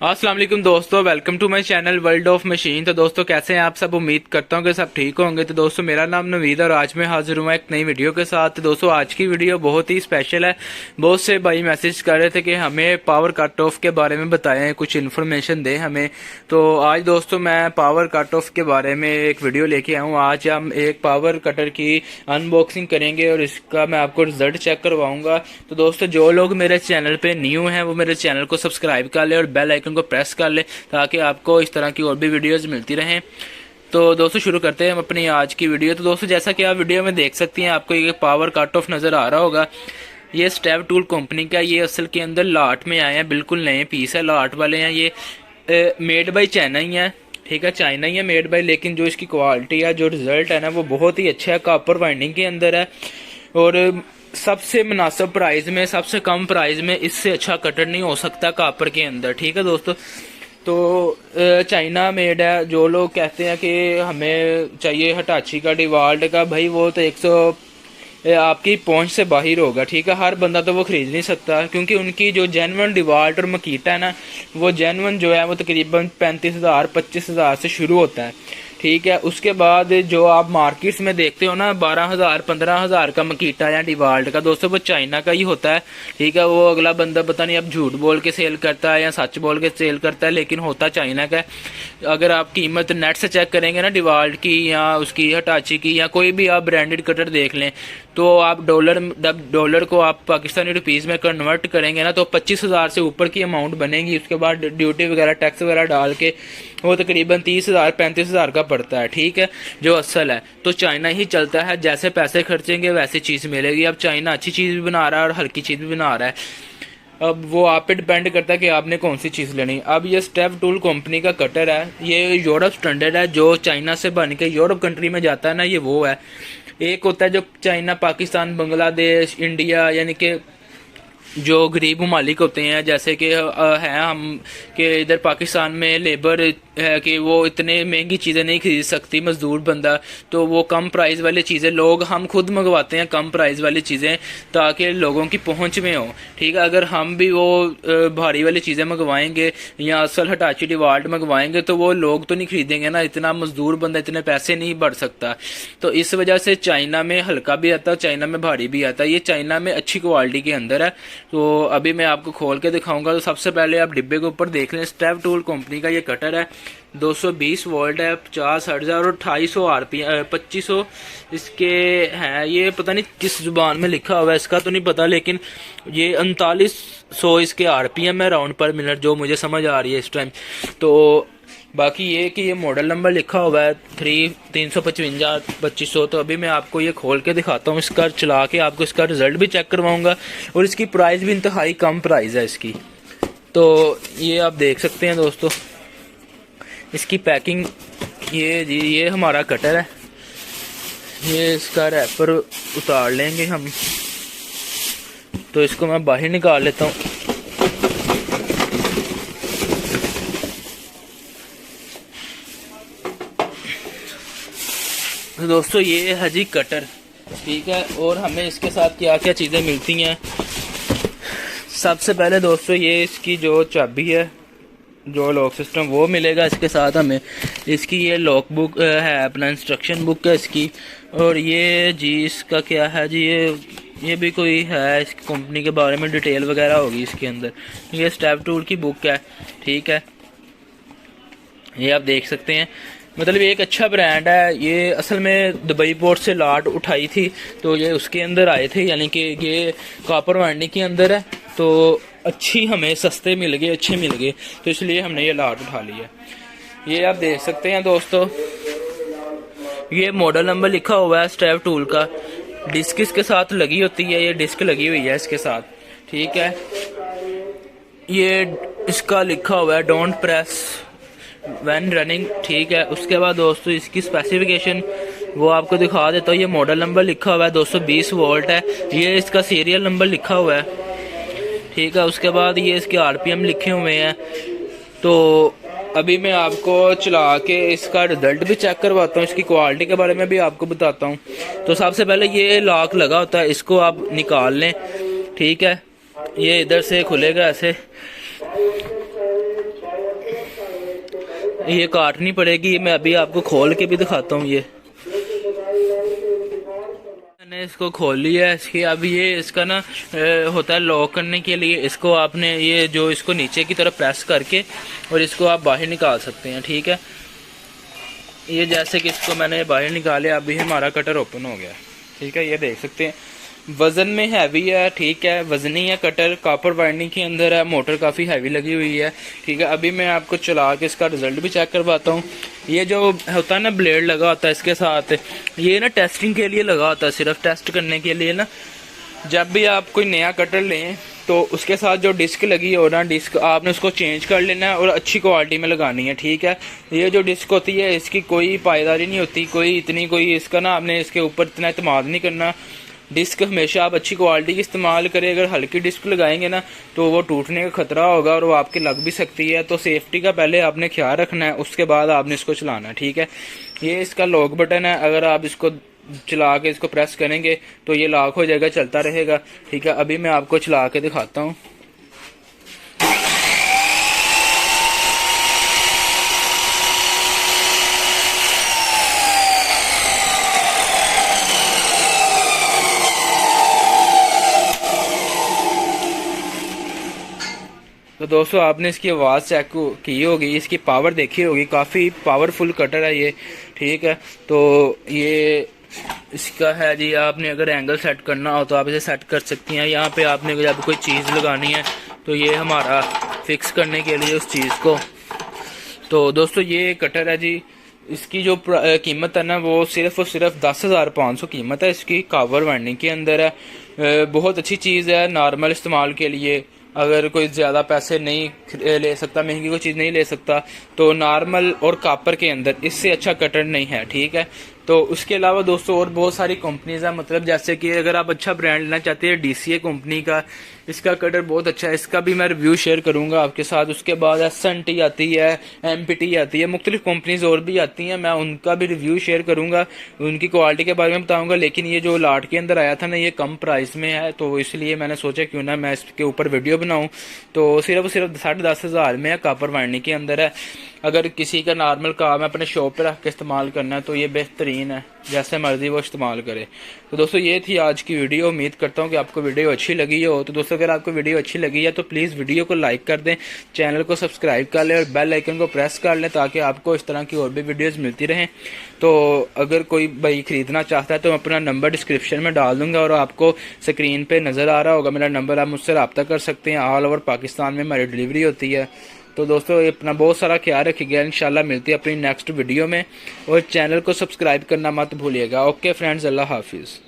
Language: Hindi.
अस्सलाम वालेकुम दोस्तों, welcome to my channel world of machine. तो दोस्तों कैसे हैं आप सब? उम्मीद करता हूं कि सब ठीक होंगे। तो दोस्तों मेरा नाम नवीद और आज मैं हाजिर हुआ एक नई वीडियो के साथ। तो दोस्तों आज की वीडियो बहुत ही स्पेशल है। बहुत से भाई मैसेज कर रहे थे कि हमें पावर कट ऑफ के बारे में बताएं, कुछ इन्फॉर्मेशन दें हमें। तो आज दोस्तों मैं पावर कट ऑफ के बारे में एक वीडियो लेके आया हूँ। आज हम एक पावर कटर की अनबॉक्सिंग करेंगे और इसका मैं आपको रिजल्ट चेक करवाऊंगा। तो दोस्तों जो लोग मेरे चैनल पे न्यू हैं वो मेरे चैनल को सब्सक्राइब कर ले और बेल आइकन को प्रेस कर ले ताकि आपको इस तरह की और भी वीडियोस मिलती रहें। तो दोस्तों शुरू करते हैं हम अपनी आज की वीडियो। तो दोस्तों जैसा कि आप वीडियो में देख सकती हैं, आपको ये पावर कट ऑफ नज़र आ रहा होगा। ये स्टेप टूल कंपनी का, ये असल के अंदर लाट में आए हैं, बिल्कुल नए पीस है, लाट वाले हैं। ये मेड बाई चाइना ही है, ठीक है, चाइना ही है मेड बाई। लेकिन जो इसकी क्वालिटी है, जो रिजल्ट है ना, वो बहुत ही अच्छा है। कॉपर वाइंडिंग के अंदर है और सबसे मुनासिब प्राइस में, सबसे कम प्राइस में इससे अच्छा कटर नहीं हो सकता कॉपर के अंदर, ठीक है दोस्तों। तो चाइना मेड है। जो लोग कहते हैं कि हमें चाहिए हिटाची का, डिवाल्ट का, भाई वो तो 100 आपकी पहुंच से बाहर होगा, ठीक है। हर बंदा तो वो खरीद नहीं सकता क्योंकि उनकी जो जेन्युइन डिवाल्ट और मकीटा है ना, वो जेन्युइन जो है वो तकरीबन 35,000 25,000 से शुरू होता है, ठीक है। उसके बाद जो आप मार्केट्स में देखते हो ना 12,000 15,000 का मकीटा या डिवाल्ट का, दोस्तों वो चाइना का ही होता है, ठीक है। वो अगला बंदा पता नहीं अब झूठ बोल के सेल करता है या सच बोल के सेल करता है, लेकिन होता चाइना का है। अगर आप कीमत नेट से चेक करेंगे ना डिवाल्ट की या उसकी हिटाची की या कोई भी आप ब्रांडेड कटर देख लें, तो आप डॉलर को आप पाकिस्तानी रुपीज़ में कन्वर्ट करेंगे ना तो 25,000 से ऊपर की अमाउंट बनेगी। उसके बाद ड्यूटी वगैरह टैक्स वगैरह डाल के वो तकरीबन 30,000 35,000 का पड़ता है, ठीक है, जो असल है। तो चाइना ही चलता है, जैसे पैसे खर्चेंगे वैसी चीज़ मिलेगी। अब चाइना अच्छी चीज़ भी बना रहा है और हल्की चीज़ भी बना रहा है। अब वो आप पे डिपेंड करता है कि आपने कौन सी चीज़ लेनी। अब ये स्टेप टूल कंपनी का कटर है, ये यूरोप स्टैंडर्ड है। जो चाइना से बन के यूरोप कंट्री में जाता है ना, ये वो है। एक होता है जो चाइना, पाकिस्तान, बांग्लादेश, इंडिया, यानी कि जो गरीब ममालिक होते हैं, जैसे कि हैं हम कि इधर पाकिस्तान में लेबर है कि वो इतने महंगी चीज़ें नहीं खरीद सकती मजदूर बंदा, तो वो कम प्राइस वाली चीज़ें लोग हम खुद मंगवाते हैं, कम प्राइस वाली चीज़ें, ताकि लोगों की पहुंच में हो, ठीक है। अगर हम भी वो भारी वाली चीज़ें मंगवाएंगे या असल हिटाची डिवाल्ट मंगवाएंगे तो वो लोग तो नहीं खरीदेंगे ना, इतना मजदूर बंदा इतने पैसे नहीं बढ़ सकता। तो इस वजह से चाइना में हल्का भी आता है, चाइना में भारी भी आता है। ये चाइना में अच्छी क्वालिटी के अंदर है। तो अभी मैं आपको खोल के दिखाऊंगा। तो सबसे पहले आप डिब्बे के ऊपर देख लें, स्टेप टूल कंपनी का ये कटर है, 220 वोल्ट है, 50 हर्ट्ज और 250 आरपीएम 2500 इसके हैं। ये पता नहीं किस जुबान में लिखा हुआ है, इसका तो नहीं पता, लेकिन ये 3900 इसके आरपीएम है राउंड पर मिनट, जो मुझे समझ आ रही है इस टाइम। तो बाकी ये कि ये मॉडल नंबर लिखा हुआ है 355 2500। तो अभी मैं आपको ये खोल के दिखाता हूँ, इसका चला के आपको इसका रिजल्ट भी चेक करवाऊंगा और इसकी प्राइस भी इंतहाई कम प्राइस है इसकी। तो ये आप देख सकते हैं दोस्तों इसकी पैकिंग। ये जी ये हमारा कटर है, ये इसका रैपर उतार लेंगे हम। तो इसको मैं बाहर निकाल लेता हूँ। तो दोस्तों ये है जी कटर, ठीक है। और हमें इसके साथ क्या क्या चीज़ें मिलती हैं। सबसे पहले दोस्तों ये इसकी जो चाबी है, जो लॉक सिस्टम, वो मिलेगा इसके साथ हमें। इसकी ये लॉक बुक है, अपना इंस्ट्रक्शन बुक है इसकी। और ये जी इसका क्या है जी, ये भी कोई है इस कंपनी के बारे में डिटेल वगैरह होगी इसके अंदर। ये स्टेप टूल की बुक है, ठीक है। ये आप देख सकते हैं, मतलब ये एक अच्छा ब्रांड है। ये असल में दुबई पोर्ट से लाट उठाई थी तो ये उसके अंदर आए थे, यानी कि ये कॉपर वाइंडिंग के अंदर है। तो अच्छी हमें सस्ते मिल गए, अच्छे मिल गए, तो इसलिए हमने ये लाट उठा लिया। ये आप देख सकते हैं दोस्तों, ये मॉडल नंबर लिखा हुआ है स्टेप टूल का। डिस्क इसके साथ लगी होती है, ये डिस्क लगी हुई है इसके साथ, ठीक है। ये इसका लिखा हुआ है डोंट प्रेस व्हेन रनिंग, ठीक है। उसके बाद दोस्तों इसकी स्पेसिफिकेशन वो आपको दिखा देता हूँ। ये मॉडल नंबर लिखा हुआ है 220 वोल्ट है, ये इसका सीरियल नंबर लिखा हुआ है, ठीक है। उसके बाद ये इसके आरपीएम लिखे हुए हैं। तो अभी मैं आपको चला के इसका रिजल्ट भी चेक करवाता हूँ, इसकी क्वालिटी के बारे में भी आपको बताता हूँ। तो सबसे पहले ये लॉक लगा होता है, इसको आप निकाल लें, ठीक है। ये इधर से खुलेगा ऐसे, ये काटनी पड़ेगी। मैं अभी आपको खोल के भी दिखाता हूँ। ये मैंने इसको खोल लिया है। इसकी अब ये इसका ना होता है लॉक करने के लिए, इसको आपने ये जो इसको नीचे की तरफ प्रेस करके और इसको आप बाहर निकाल सकते हैं। ठीक है, ये जैसे कि इसको मैंने बाहर निकाले, अभी हमारा कटर ओपन हो गया। ठीक है, ये देख सकते हैं वजन में हैवी है। ठीक है, वजनी है कटर, कॉपर वाइंडिंग के अंदर है, मोटर काफ़ी हैवी लगी हुई है। ठीक है, अभी मैं आपको चला के इसका रिजल्ट भी चेक करवाता हूँ। ये जो होता है ना ब्लेड लगा होता है इसके साथ, ये ना टेस्टिंग के लिए लगा होता है, सिर्फ टेस्ट करने के लिए ना। जब भी आप कोई नया कटर लें तो उसके साथ जो डिस्क लगी हो ना, डिस्क आपने उसको चेंज कर लेना है और अच्छी क्वालिटी में लगानी है। ठीक है, ये जो डिस्क होती है इसकी कोई पायदारी नहीं होती, कोई इसका ना आपने इसके ऊपर इतना इत्मीनान नहीं करना। डिस्क हमेशा आप अच्छी क्वालिटी की इस्तेमाल करें। अगर हल्की डिस्क लगाएंगे ना तो वो टूटने का खतरा होगा और वो आपकी लग भी सकती है। तो सेफ्टी का पहले आपने ख्याल रखना है, उसके बाद आपने इसको चलाना है। ठीक है, ये इसका लॉक बटन है, अगर आप इसको चला के इसको प्रेस करेंगे तो ये लॉक हो जाएगा, चलता रहेगा। ठीक है, अभी मैं आपको चला के दिखाता हूँ। तो दोस्तों आपने इसकी आवाज़ चेक की होगी, इसकी पावर देखी होगी, काफ़ी पावरफुल कटर है ये। ठीक है, तो ये इसका है जी। आपने अगर एंगल सेट करना हो तो आप इसे सेट कर सकती हैं। यहाँ पे आपने जब कोई चीज़ लगानी है तो ये हमारा फिक्स करने के लिए उस चीज़ को। तो दोस्तों ये कटर है जी। इसकी जो कीमत है ना वो सिर्फ और सिर्फ 10,500 कीमत है इसकी, कॉपर वाइंडिंग के अंदर है। बहुत अच्छी चीज़ है नॉर्मल इस्तेमाल के लिए। अगर कोई ज़्यादा पैसे नहीं ले सकता, महंगी कोई चीज़ नहीं ले सकता, तो नॉर्मल और कॉपर के अंदर इससे अच्छा कटर नहीं है। ठीक है, तो उसके अलावा दोस्तों और बहुत सारी कंपनीज हैं, मतलब जैसे कि अगर आप अच्छा ब्रांड लेना चाहते हैं DCA कंपनी का, इसका कटर बहुत अच्छा है, इसका भी मैं रिव्यू शेयर करूंगा आपके साथ। उसके बाद SNT आती है, MPT आती है, मुख्तलिफ कंपनीज और भी आती हैं, मैं उनका भी रिव्यू शेयर करूंगा, उनकी क्वालिटी के बारे में बताऊंगा। लेकिन ये जो लाट के अंदर आया था ना ये कम प्राइस में है, तो इसलिए मैंने सोचा क्यों ना मैं इसके ऊपर वीडियो बनाऊँ। तो सिर्फ 10,500 में है, कॉपर वाइंडिंग के अंदर है। अगर किसी का नॉर्मल काम है अपने शॉप पे रख के इस्तेमाल करना है तो ये बेहतरीन है, जैसे मर्जी वो इस्तेमाल करे। तो दोस्तों ये थी आज की वीडियो। उम्मीद करता हूँ कि आपको वीडियो अच्छी लगी हो। तो दोस्तों अगर आपको वीडियो अच्छी लगी है तो प्लीज़ वीडियो को लाइक कर दें, चैनल को सब्सक्राइब कर लें और बेल आइकन को प्रेस कर लें ताकि आपको इस तरह की और भी वीडियोज़ मिलती रहें। तो अगर कोई भाई ख़रीदना चाहता है तो मैं अपना नंबर डिस्क्रिप्शन में डाल दूँगा और आपको स्क्रीन पर नज़र आ रहा होगा मेरा नंबर, आप मुझसे रब्ता कर सकते हैं। ऑल ओवर पाकिस्तान में हमारी डिलीवरी होती है। तो दोस्तों अपना बहुत सारा ख्याल रखिएगा। इंशाल्लाह मिलती है अपनी नेक्स्ट वीडियो में और चैनल को सब्सक्राइब करना मत भूलिएगा। ओके फ्रेंड्स, अल्लाह हाफिज़।